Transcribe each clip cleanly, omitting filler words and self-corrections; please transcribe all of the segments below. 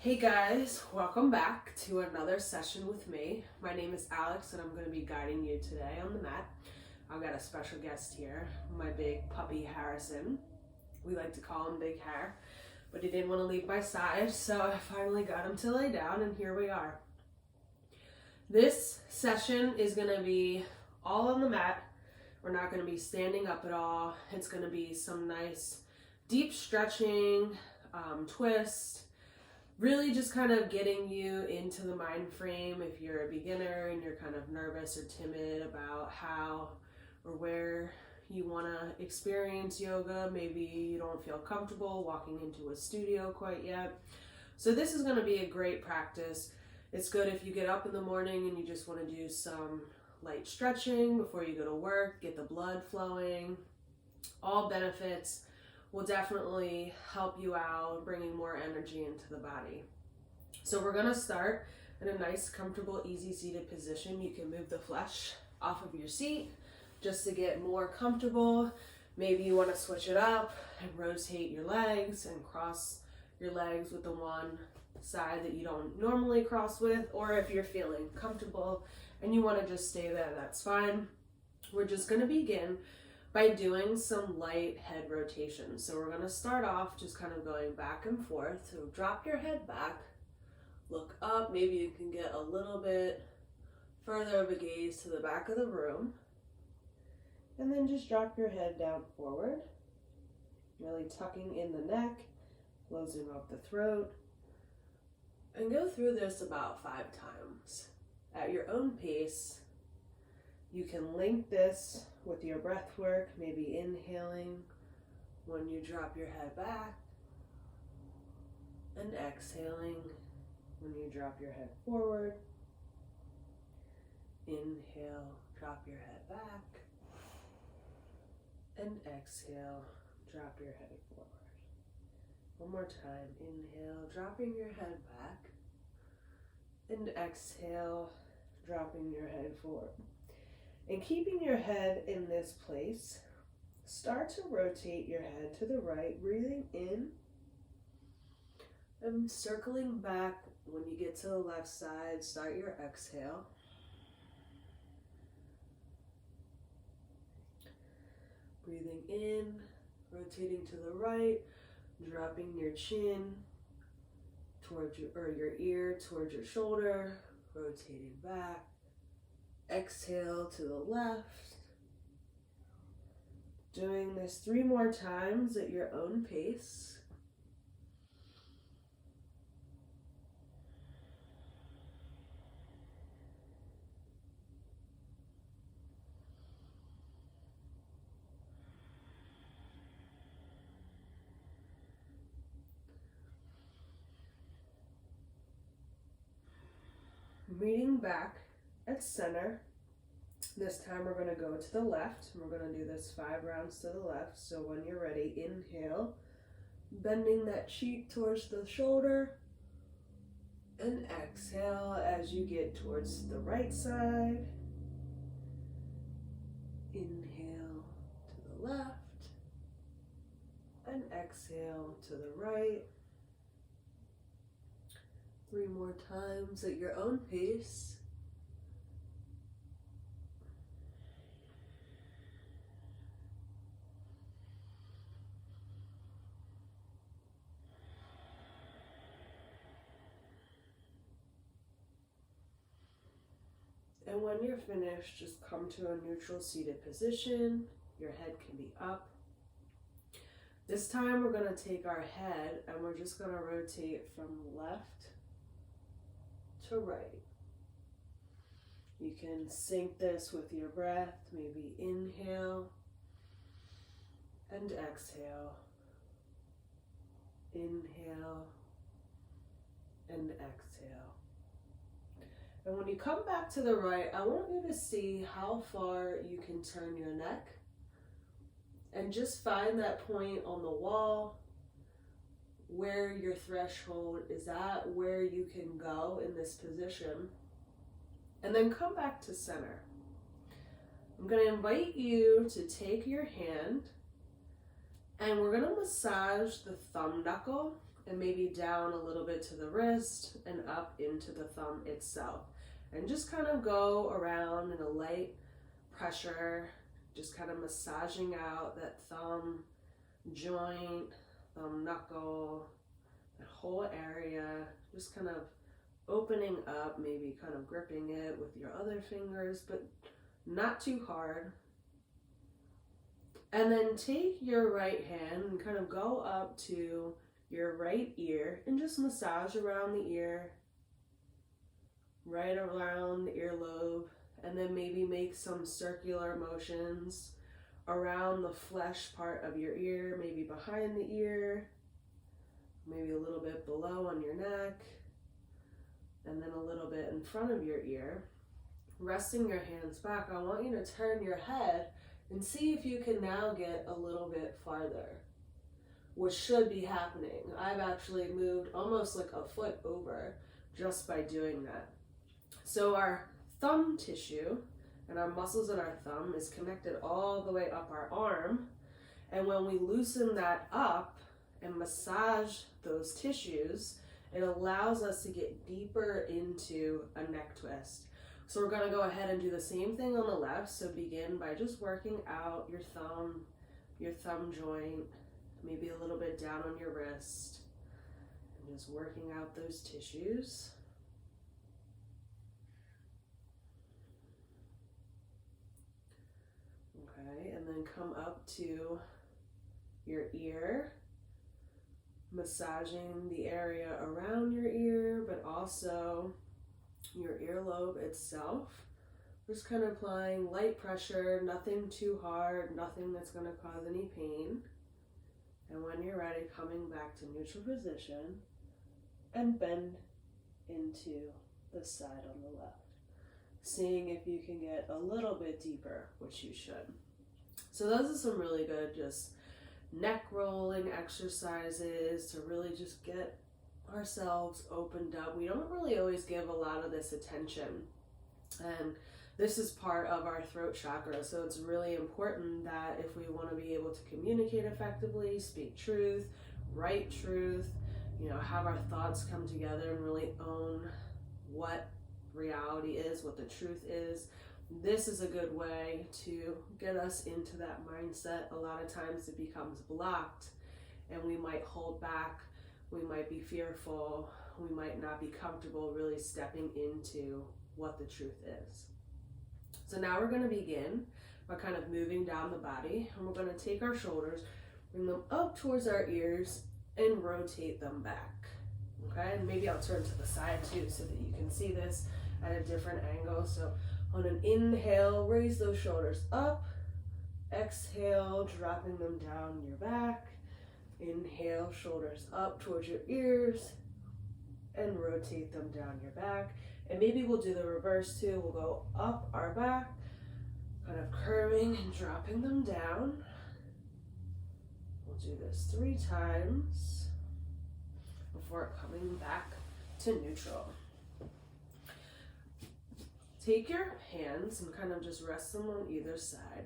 Hey guys, welcome back to another session with me. My name is Alex and I'm going to be guiding you today on the mat. I've got a special guest here, my big puppy Harrison. We like to call him Big Hair, but he didn't want to leave my side, so I finally got him to lay down and here we are. This session is going to be all on the mat. We're not going to be standing up at all. It's going to be some nice deep stretching, twist, really just kind of getting you into the mind frame if you're a beginner and you're kind of nervous or timid about how or where you want to experience yoga. Maybe you don't feel comfortable walking into a studio quite yet. So this is going to be a great practice. It's good if you get up in the morning and you just want to do some light stretching before you go to work, get the blood flowing. All benefits will definitely help you out, bringing more energy into the body. So we're going to start in a nice, comfortable, easy seated position. You can move the flesh off of your seat just to get more comfortable. Maybe you want to switch it up and rotate your legs and cross your legs with the one side that you don't normally cross with, or if you're feeling comfortable and you want to just stay there, that's fine. We're just going to begin by doing some light head rotation. So we're going to start off just kind of going back and forth. So drop your head back, look up, maybe you can get a little bit further of a gaze to the back of the room, and then just drop your head down forward, really tucking in the neck, closing up the throat, and go through this about 5 times. At your own pace, you can link this with your breath work, maybe inhaling when you drop your head back and exhaling when you drop your head forward. Inhale, drop your head back, and exhale, drop your head forward. One more time, inhale, dropping your head back, and exhale, dropping your head forward. And keeping your head in this place, start to rotate your head to the right, breathing in and circling back. When you get to the left side, start your exhale. Breathing in, rotating to the right, dropping your chin towards your ear towards your shoulder, rotating back. Exhale to the left. Doing this 3 more times at your own pace. Meeting back at center. This time we're going to go to the left. We're going to do this 5 rounds to the left. So when you're ready, inhale, bending that cheek towards the shoulder, and exhale as you get towards the right side. Inhale to the left, and exhale to the right. 3 more times at your own pace. And when you're finished, just come to a neutral seated position. Your head can be up. This time we're going to take our head and we're just going to rotate from left to right. You can sync this with your breath. Maybe inhale and exhale. Inhale and exhale. And when you come back to the right, I want you to see how far you can turn your neck and just find that point on the wall where your threshold is at, where you can go in this position, and then come back to center. I'm going to invite you to take your hand and we're going to massage the thumb knuckle and maybe down a little bit to the wrist and up into the thumb itself. And just kind of go around in a light pressure, just kind of massaging out that thumb joint, thumb knuckle, that whole area, just kind of opening up, maybe kind of gripping it with your other fingers, but not too hard. And then take your right hand and kind of go up to your right ear and just massage around the ear, right around the earlobe, and then maybe make some circular motions around the flesh part of your ear, maybe behind the ear, maybe a little bit below on your neck, and then a little bit in front of your ear. Resting your hands back, I want you to turn your head and see if you can now get a little bit farther, which should be happening. I've actually moved almost like a foot over just by doing that. So our thumb tissue and our muscles in our thumb is connected all the way up our arm. And when we loosen that up and massage those tissues, it allows us to get deeper into a neck twist. So we're gonna go ahead and do the same thing on the left. So begin by just working out your thumb joint, maybe a little bit down on your wrist, and just working out those tissues. Okay, and then come up to your ear, massaging the area around your ear, but also your earlobe itself. Just kind of applying light pressure, nothing too hard, nothing that's going to cause any pain. And when you're ready, coming back to neutral position and bend into the side on the left. Seeing if you can get a little bit deeper, which you should. So those are some really good just neck rolling exercises to really just get ourselves opened up. We don't really always give a lot of this attention, and this is part of our throat chakra, so it's really important that if we want to be able to communicate effectively, speak truth, write truth, have our thoughts come together and really own what reality is, what the truth is, this is a good way to get us into that mindset. A lot of times it becomes blocked and we might hold back. We might be fearful, we might not be comfortable really stepping into what the truth is. So now we're going to begin by kind of moving down the body, and we're going to take our shoulders, bring them up towards our ears, and rotate them back. Okay, and maybe I'll turn to the side too so that you can see this at a different angle. So on an inhale, raise those shoulders up. Exhale, dropping them down your back. Inhale, shoulders up towards your ears, and rotate them down your back. And maybe we'll do the reverse too. We'll go up our back, kind of curving and dropping them down. We'll do this 3 times before coming back to neutral. Take your hands and kind of just rest them on either side.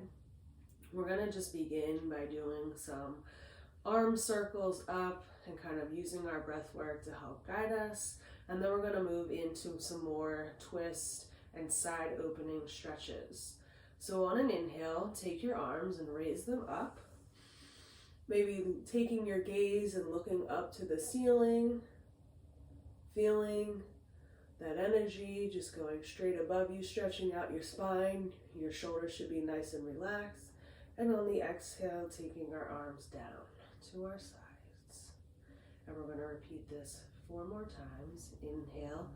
We're gonna just begin by doing some arm circles up and kind of using our breath work to help guide us. And then we're going to move into some more twist and side opening stretches. So on an inhale, take your arms and raise them up. Maybe taking your gaze and looking up to the ceiling, feeling that energy just going straight above you, stretching out your spine. Your shoulders should be nice and relaxed. And on the exhale, taking our arms down to our sides. And we're going to repeat this 4 more times. Inhale,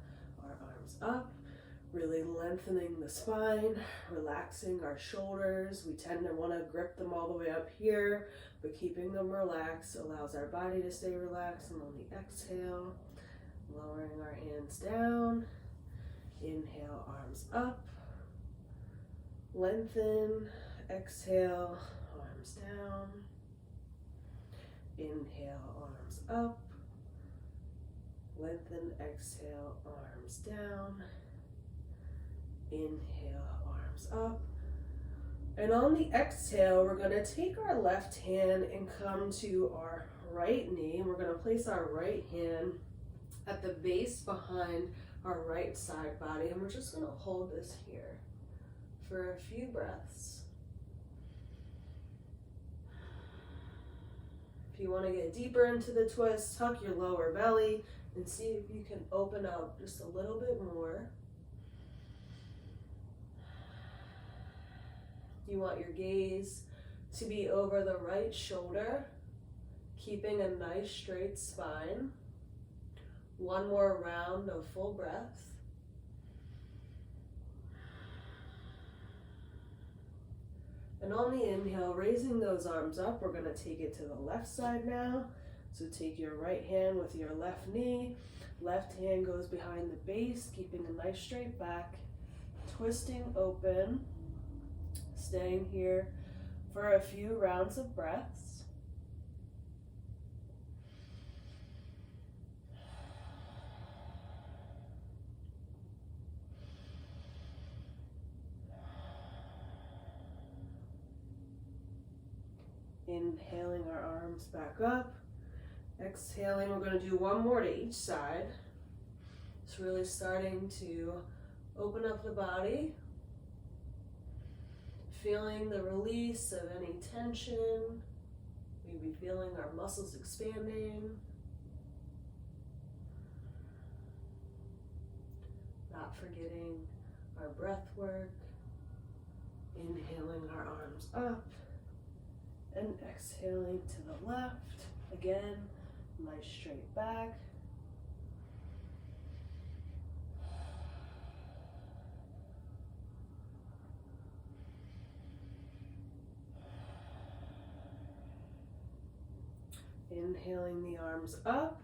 our arms up, really lengthening the spine, relaxing our shoulders. We tend to want to grip them all the way up here, but keeping them relaxed allows our body to stay relaxed. And on the exhale, lowering our hands down. Inhale, arms up, lengthen. Exhale, arms down. Inhale, arms up. Lengthen, exhale, arms down. Inhale, arms up. And on the exhale, we're going to take our left hand and come to our right knee. We're going to place our right hand at the base behind our right side body, and we're just going to hold this here for a few breaths. If you want to get deeper into the twist, tuck your lower belly and see if you can open up just a little bit more. You want your gaze to be over the right shoulder, keeping a nice straight spine. One more round of full breath. And on the inhale, raising those arms up, we're going to take it to the left side now. So take your right hand with your left knee. Left hand goes behind the base, keeping a nice straight back. Twisting open. Staying here for a few rounds of breaths. Inhaling our arms back up. Exhaling, we're going to do one more to each side. It's really starting to open up the body. Feeling the release of any tension. Maybe feeling our muscles expanding. Not forgetting our breath work. Inhaling our arms up. And exhaling to the left. Again, nice straight back. Inhaling the arms up.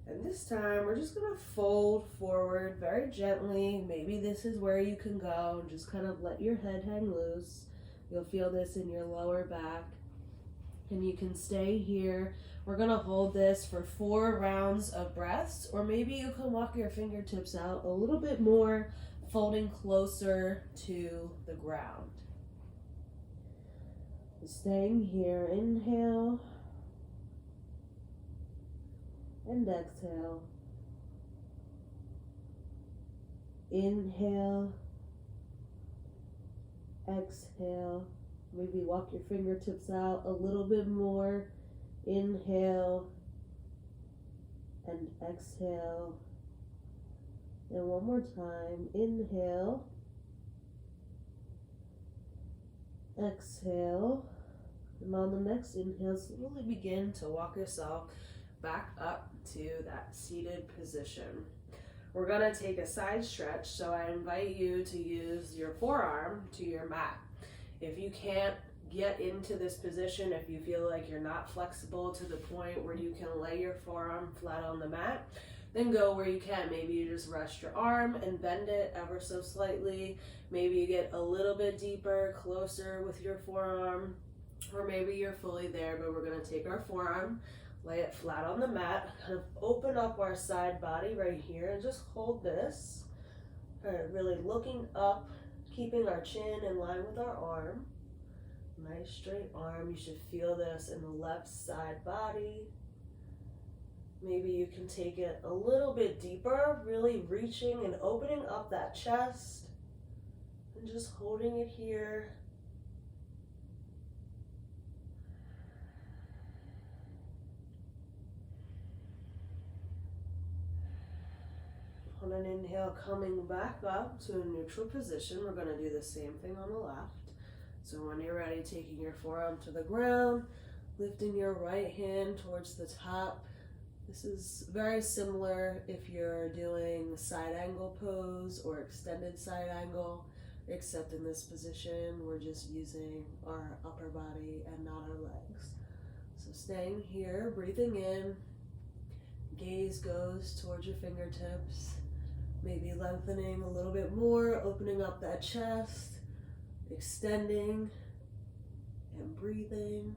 And this time we're just going to fold forward very gently. Maybe this is where you can go and just kind of let your head hang loose. You'll feel this in your lower back. And you can stay here. We're going to hold this for 4 rounds of breaths, or maybe you can walk your fingertips out a little bit more, folding closer to the ground. Staying here, inhale and exhale. Inhale, exhale. Maybe walk your fingertips out a little bit more. Inhale and exhale. And one more time. Inhale. Exhale. And on the next inhale, slowly begin to walk yourself back up to that seated position. We're going to take a side stretch, so I invite you to use your forearm to your mat. If you can't get into this position, if you feel like you're not flexible to the point where you can lay your forearm flat on the mat, then go where you can. Maybe you just rest your arm and bend it ever so slightly. Maybe you get a little bit deeper, closer with your forearm, or maybe you're fully there, but we're going to take our forearm, lay it flat on the mat, kind of open up our side body right here, and just hold this. Really looking up, keeping our chin in line with our arm. Nice straight arm. You should feel this in the left side body. Maybe you can take it a little bit deeper, really reaching and opening up that chest and just holding it here. On an inhale, coming back up to a neutral position. We're going to do the same thing on the left. So when you're ready, taking your forearm to the ground, lifting your right hand towards the top. This is very similar if you're doing side angle pose or extended side angle, except in this position, we're just using our upper body and not our legs. So staying here, breathing in, gaze goes towards your fingertips. Maybe lengthening a little bit more, opening up that chest, extending and breathing.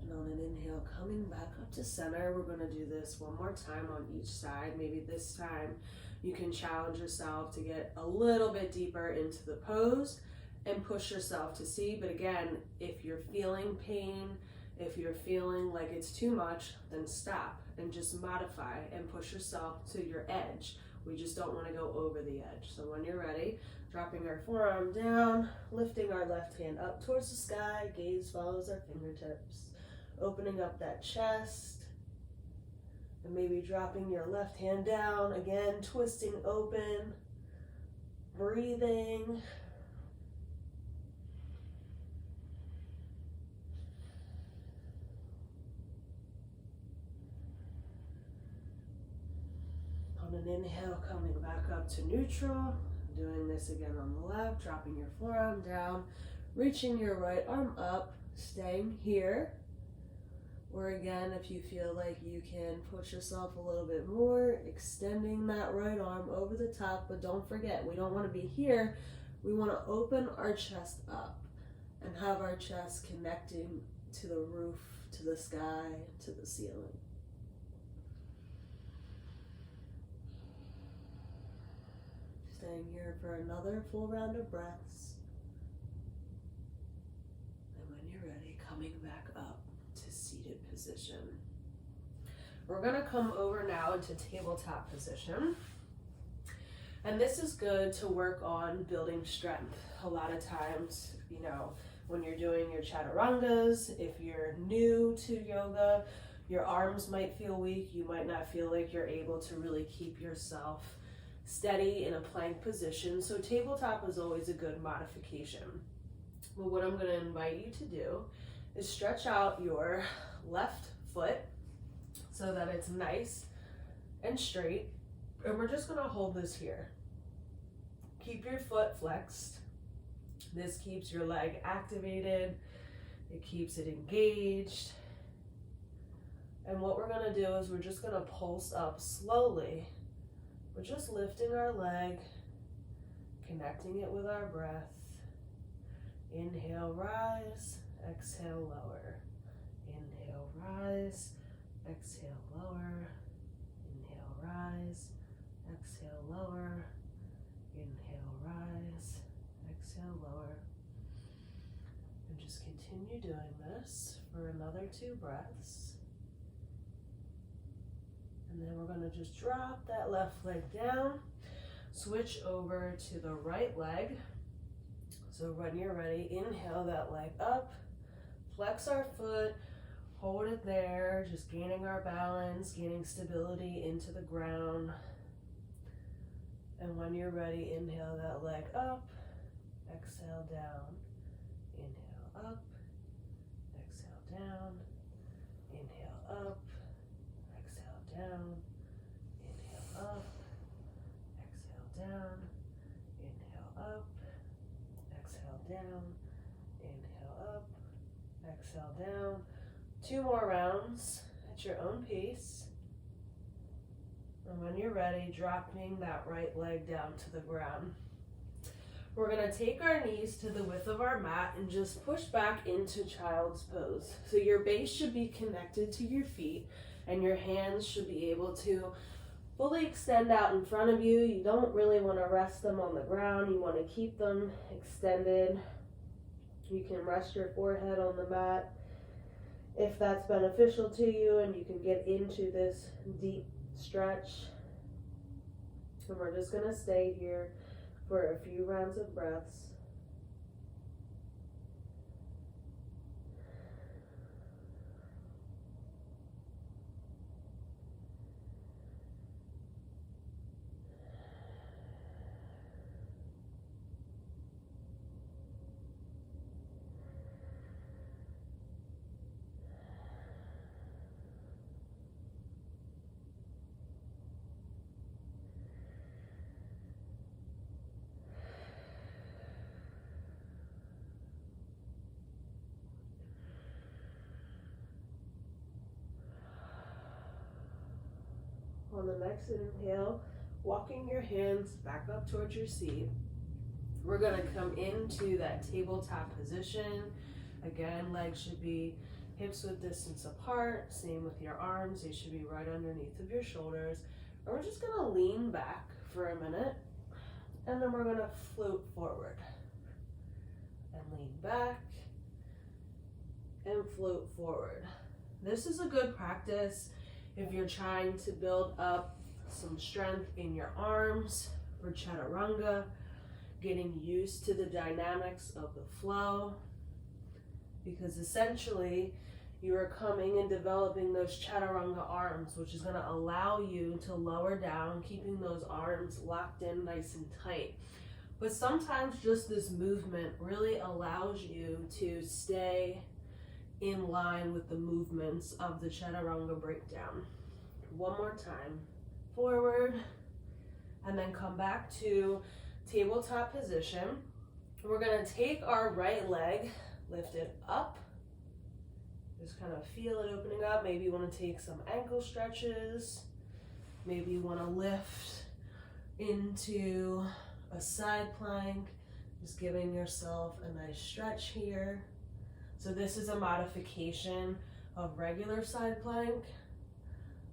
And on an inhale, coming back up to center, we're going to do this one more time on each side. Maybe this time you can challenge yourself to get a little bit deeper into the pose. and push yourself to see. But again, if you're feeling pain, if you're feeling like it's too much, then stop and just modify and push yourself to your edge. We just don't want to go over the edge. So when you're ready, dropping our forearm down, lifting our left hand up towards the sky, gaze follows our fingertips, opening up that chest, and maybe dropping your left hand down, again, twisting open, breathing. On an inhale, coming back up to neutral. Doing this again on the left, dropping your forearm down, reaching your right arm up, staying here. Or again, if you feel like you can push yourself a little bit more, extending that right arm over the top. But don't forget, we don't want to be here. We want to open our chest up and have our chest connecting to the roof, to the sky, to the ceiling. Staying here for another full round of breaths. And when you're ready, coming back up to seated position. We're going to come over now into tabletop position. And this is good to work on building strength. A lot of times, when you're doing your chaturangas, if you're new to yoga, your arms might feel weak. You might not feel like you're able to really keep yourself steady in a plank position. So tabletop is always a good modification. But what I'm going to invite you to do is stretch out your left foot so that it's nice and straight. And we're just going to hold this here. Keep your foot flexed. This keeps your leg activated. It keeps it engaged. And what we're going to do is we're just going to pulse up slowly. We're just lifting our leg, connecting it with our breath. Inhale, rise. Exhale, lower. Inhale, rise. Exhale, lower. Inhale, rise. Exhale, lower. Inhale, rise. Exhale, lower. And just continue doing this for another 2 breaths. And then we're going to just drop that left leg down, switch over to the right leg. So when you're ready, inhale that leg up, flex our foot, hold it there, just gaining our balance, gaining stability into the ground. And when you're ready, inhale that leg up, exhale down, inhale up, exhale down, inhale up, down, inhale up, exhale down, inhale up, exhale down, inhale up, exhale down. 2 more rounds at your own pace. And when you're ready, dropping that right leg down to the ground. We're going to take our knees to the width of our mat and just push back into child's pose. So your base should be connected to your feet. And your hands should be able to fully extend out in front of you. You don't really want to rest them on the ground. You want to keep them extended. You can rest your forehead on the mat if that's beneficial to you and you can get into this deep stretch. And we're just going to stay here for a few rounds of breaths. On the next inhale, walking your hands back up towards your seat. We're going to come into that tabletop position. Again, legs should be hips width distance apart. Same with your arms. They should be right underneath of your shoulders. And we're just going to lean back for a minute. And then we're going to float forward. and lean back and float forward. This is a good practice if you're trying to build up some strength in your arms for chaturanga, getting used to the dynamics of the flow, because essentially you are coming and developing those chaturanga arms, which is going to allow you to lower down, keeping those arms locked in nice and tight. But sometimes just this movement really allows you to stay in line with the movements of the chaturanga breakdown. One more time, forward, and then come back to tabletop position. We're gonna take our right leg, lift it up, just kind of feel it opening up. Maybe you wanna take some ankle stretches. Maybe you wanna lift into a side plank, just giving yourself a nice stretch here. So this is a modification of regular side plank,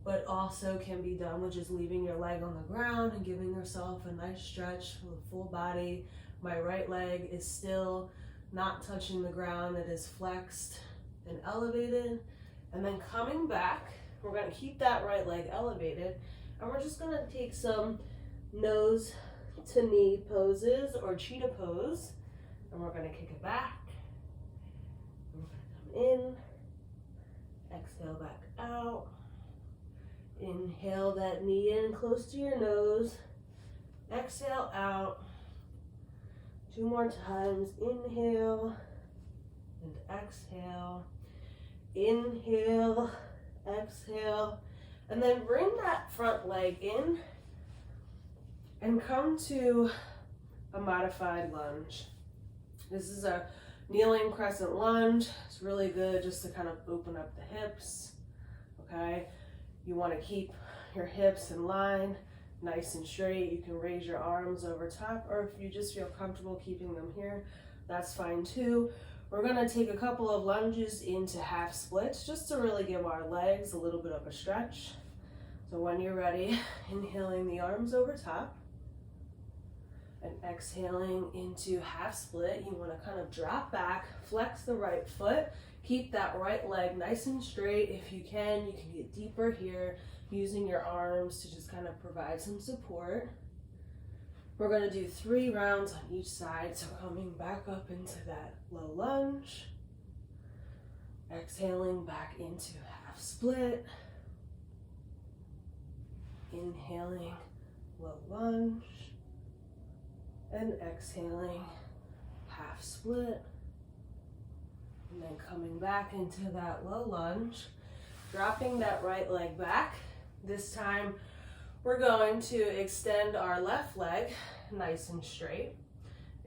but also can be done with just leaving your leg on the ground and giving yourself a nice stretch with full body. My right leg is still not touching the ground. It is flexed and elevated. And then coming back, we're gonna keep that right leg elevated, and we're just gonna take some nose to knee poses or cheetah pose, and we're gonna kick it back. We're gonna come in, exhale back out. Inhale that knee in close to your nose. Exhale out. 2 more times. Inhale and exhale. Inhale, exhale. And then bring that front leg in and come to a modified lunge. This is a kneeling crescent lunge. It's really good just to kind of open up the hips, okay? You want to keep your hips in line, nice and straight. You can raise your arms over top, or if you just feel comfortable keeping them here, that's fine too. We're going to take a couple of lunges into half splits just to really give our legs a little bit of a stretch. So when you're ready, inhaling the arms over top and exhaling into half split, you want to kind of drop back, flex the right foot. Keep that right leg nice and straight. If you can get deeper here using your arms to just kind of provide some support. We're going to do 3 rounds on each side. So coming back up into that low lunge. Exhaling back into half split. Inhaling, low lunge. And exhaling, half split. And then coming back into that low lunge, dropping that right leg back. This time we're going to extend our left leg nice and straight.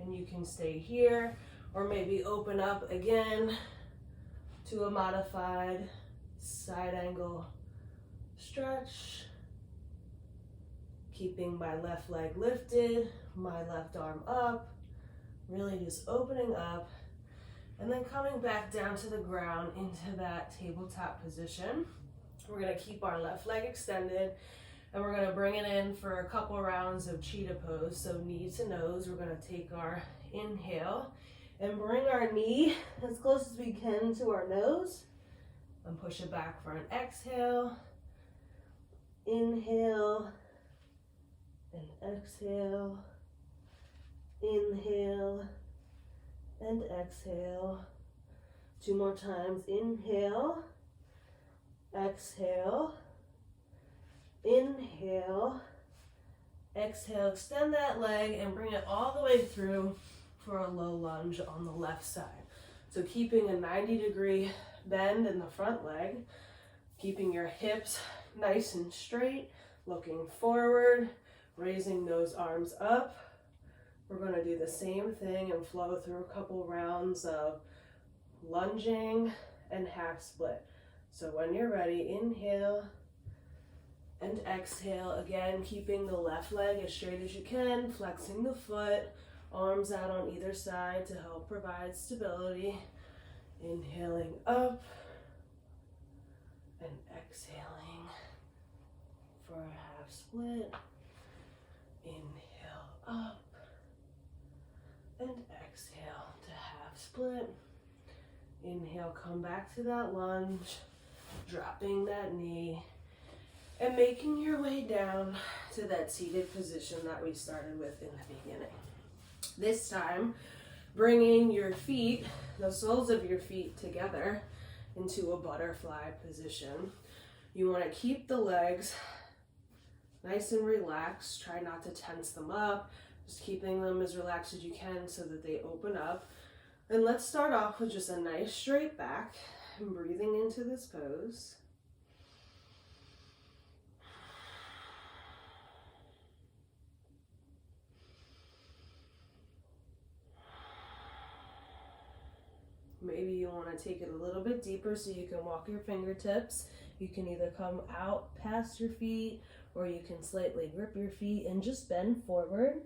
And you can stay here or maybe open up again to a modified side angle stretch. Keeping my left leg lifted, my left arm up, really just opening up. And then coming back down to the ground into that tabletop position. We're gonna keep our left leg extended and we're gonna bring it in for a couple rounds of cheetah pose. So knee to nose, we're gonna take our inhale and bring our knee as close as we can to our nose and push it back for an exhale. Inhale and exhale. Inhale and exhale. 2 more times. Inhale, exhale, inhale, exhale. Extend that leg and bring it all the way through for a low lunge on the left side. So keeping a 90-degree bend in the front leg, keeping your hips nice and straight, looking forward, raising those arms up. We're going to do the same thing and flow through a couple rounds of lunging and half split. So when you're ready, inhale and exhale. Again, keeping the left leg as straight as you can, flexing the foot, arms out on either side to help provide stability. Inhaling up and exhaling for a half split. Inhale up and exhale to half split. Inhale, come back to that lunge, dropping that knee, and making your way down to that seated position that we started with in the beginning. This time, bringing your feet, the soles of your feet together into a butterfly position. You want to keep the legs nice and relaxed. Try not to tense them up. Just keeping them as relaxed as you can so that they open up. And let's start off with just a nice straight back and breathing into this pose. Maybe you want to take it a little bit deeper so you can walk your fingertips. You can either come out past your feet or you can slightly grip your feet and just bend forward,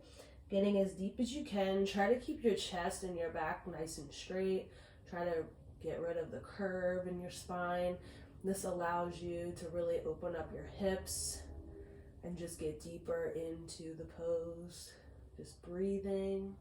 getting as deep as you can. Try to keep your chest and your back nice and straight. Try to get rid of the curve in your spine. This allows you to really open up your hips and just get deeper into the pose. Just breathing.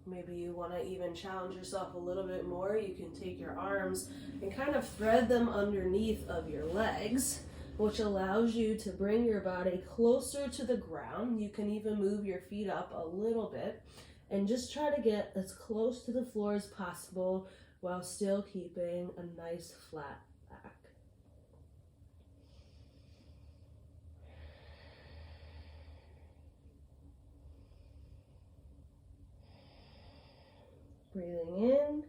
Maybe you want to even challenge yourself a little bit more. You can take your arms and kind of thread them underneath of your legs, which allows you to bring your body closer to the ground. You can even move your feet up a little bit and just try to get as close to the floor as possible while still keeping a nice flat back. Breathing in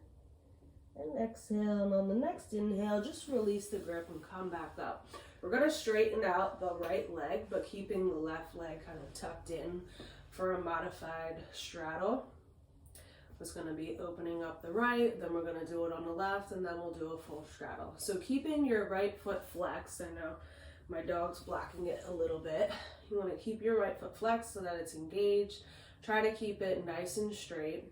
and exhale, and on the next inhale, just release the grip and come back up. We're going to straighten out the right leg, but keeping the left leg kind of tucked in for a modified straddle. It's going to be opening up the right, then we're going to do it on the left, and then we'll do a full straddle. So keeping your right foot flexed. I know my dog's blocking it a little bit. You want to keep your right foot flexed so that it's engaged. Try to keep it nice and straight.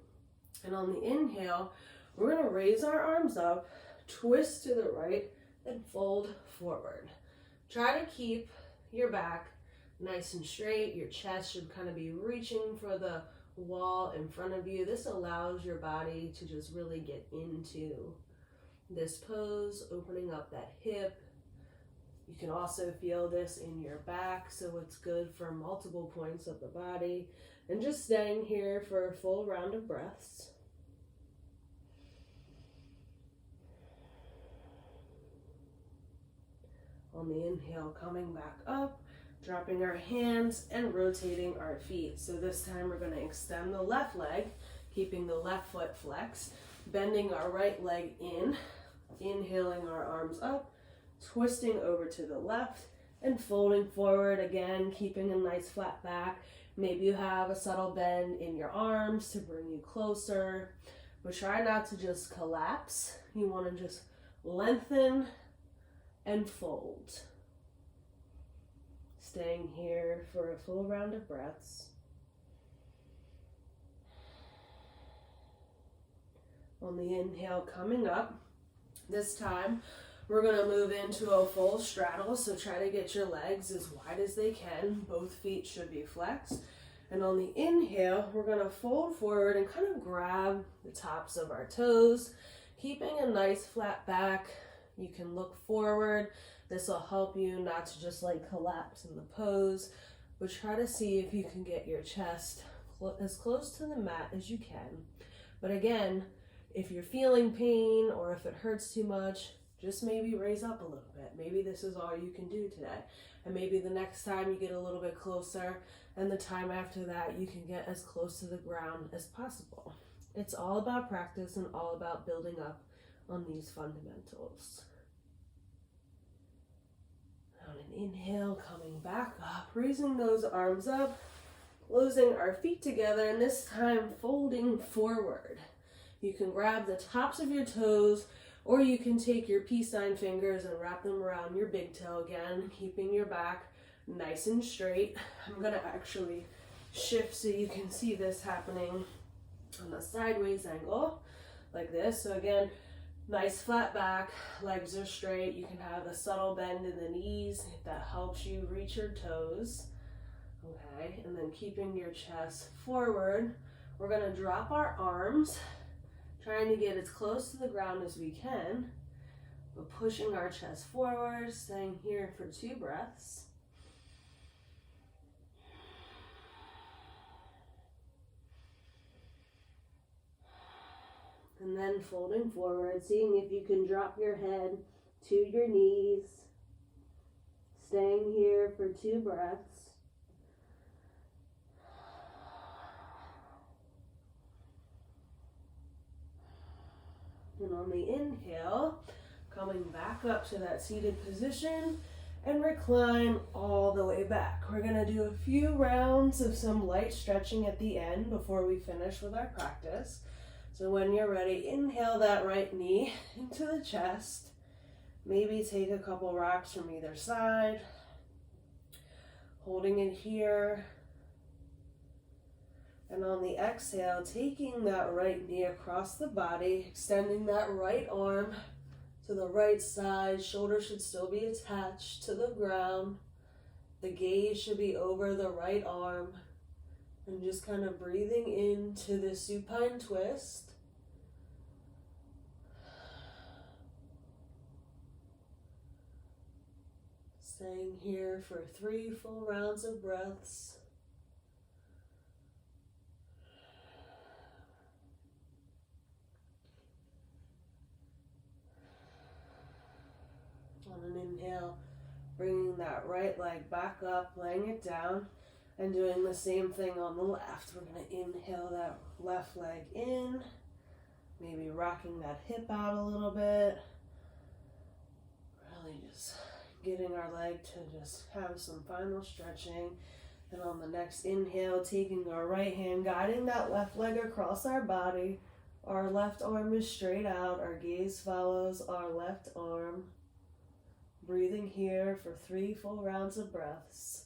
And on the inhale, we're going to raise our arms up, twist to the right, and fold forward. Try to keep your back nice and straight. Your chest should kind of be reaching for the wall in front of you. This allows your body to just really get into this pose, opening up that hip. You can also feel this in your back, so it's good for multiple points of the body. And just staying here for a full round of breaths. On the inhale, coming back up, dropping our hands and rotating our feet. So this time we're going to extend the left leg, keeping the left foot flexed, bending our right leg in, inhaling our arms up, twisting over to the left, and folding forward again, keeping a nice flat back. Maybe you have a subtle bend in your arms to bring you closer, but try not to just collapse. You want to just lengthen and fold. Staying here for a full round of breaths. On the inhale, coming up, this time we're going to move into a full straddle, so try to get your legs as wide as they can. Both feet should be flexed. And on the inhale, we're going to fold forward and kind of grab the tops of our toes, keeping a nice flat back. You can look forward. This will help you not to just like collapse in the pose, but try to see if you can get your chest as close to the mat as you can. But again, if you're feeling pain or if it hurts too much, just maybe raise up a little bit. Maybe this is all you can do today. And maybe the next time you get a little bit closer, and the time after that, you can get as close to the ground as possible. It's all about practice and all about building up on these fundamentals. On an inhale, coming back up, raising those arms up, closing our feet together, and this time folding forward. You can grab the tops of your toes, or you can take your peace sign fingers and wrap them around your big toe again, keeping your back nice and straight. I'm going to actually shift so you can see this happening on a sideways angle like this. So again, Nice flat back, legs are straight. You can have a subtle bend in the knees if that helps you reach your toes. Okay, and then keeping your chest forward, we're gonna drop our arms, trying to get as close to the ground as we can, but pushing our chest forward, staying here for 2 breaths. And then folding forward, seeing if you can drop your head to your knees, staying here for 2 breaths. And on the inhale, coming back up to that seated position and recline all the way back. We're gonna do a few rounds of some light stretching at the end before we finish with our practice. So when you're ready, inhale that right knee into the chest. Maybe take a couple rocks from either side. Holding it here. And on the exhale, taking that right knee across the body, extending that right arm to the right side. Shoulder should still be attached to the ground. The gaze should be over the right arm. And just kind of breathing into the supine twist. Staying here for 3 full rounds of breaths. On an inhale, bringing that right leg back up, laying it down, and doing the same thing on the left. We're going to inhale that left leg in, maybe rocking that hip out a little bit. Really just getting our leg to just have some final stretching. And on the next inhale, taking our right hand, guiding that left leg across our body. Our left arm is straight out. Our gaze follows our left arm. Breathing here for 3 full rounds of breaths.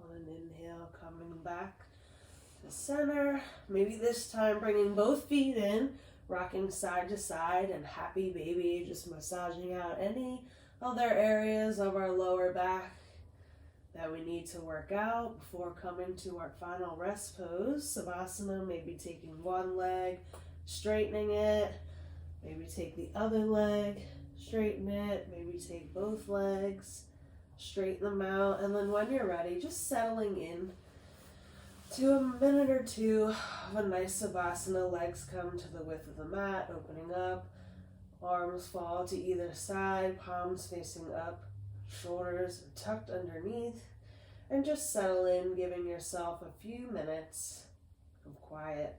On an inhale, coming back to center. Maybe this time bringing both feet in, rocking side to side, and happy baby, just massaging out any other areas of our lower back that we need to work out before coming to our final rest pose. Savasana, maybe taking one leg, straightening it, maybe take the other leg, straighten it, maybe take both legs, straighten them out, and then when you're ready, just settling in to a minute or 2 of a nice Savasana. Legs come to the width of the mat, opening up. Arms fall to either side, palms facing up, shoulders tucked underneath, and just settle in, giving yourself a few minutes of quiet.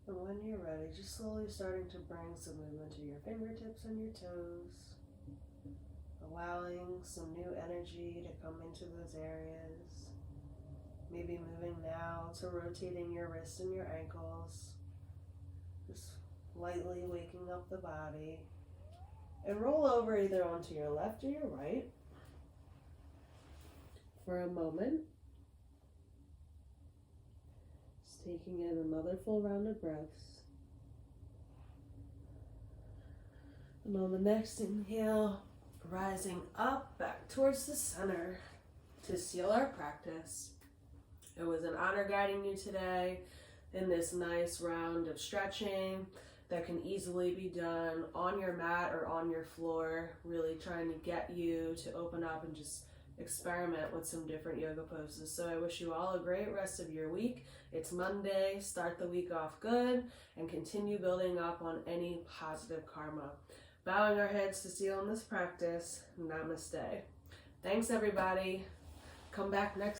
And when you're ready, just slowly starting to bring some movement to your fingertips and your toes. allowing some new energy to come into those areas. Maybe moving now to rotating your wrists and your ankles. Just lightly waking up the body. And roll over either onto your left or your right for a moment. Just taking in another full round of breaths. And on the next inhale, rising up back towards the center to seal our practice. It was an honor guiding you today in this nice round of stretching that can easily be done on your mat or on your floor, really trying to get you to open up and just experiment with some different yoga poses. So I wish you all a great rest of your week. It's Monday, start the week off good and continue building up on any positive karma. Bowing our heads to seal in this practice. Namaste. Thanks everybody. Come back next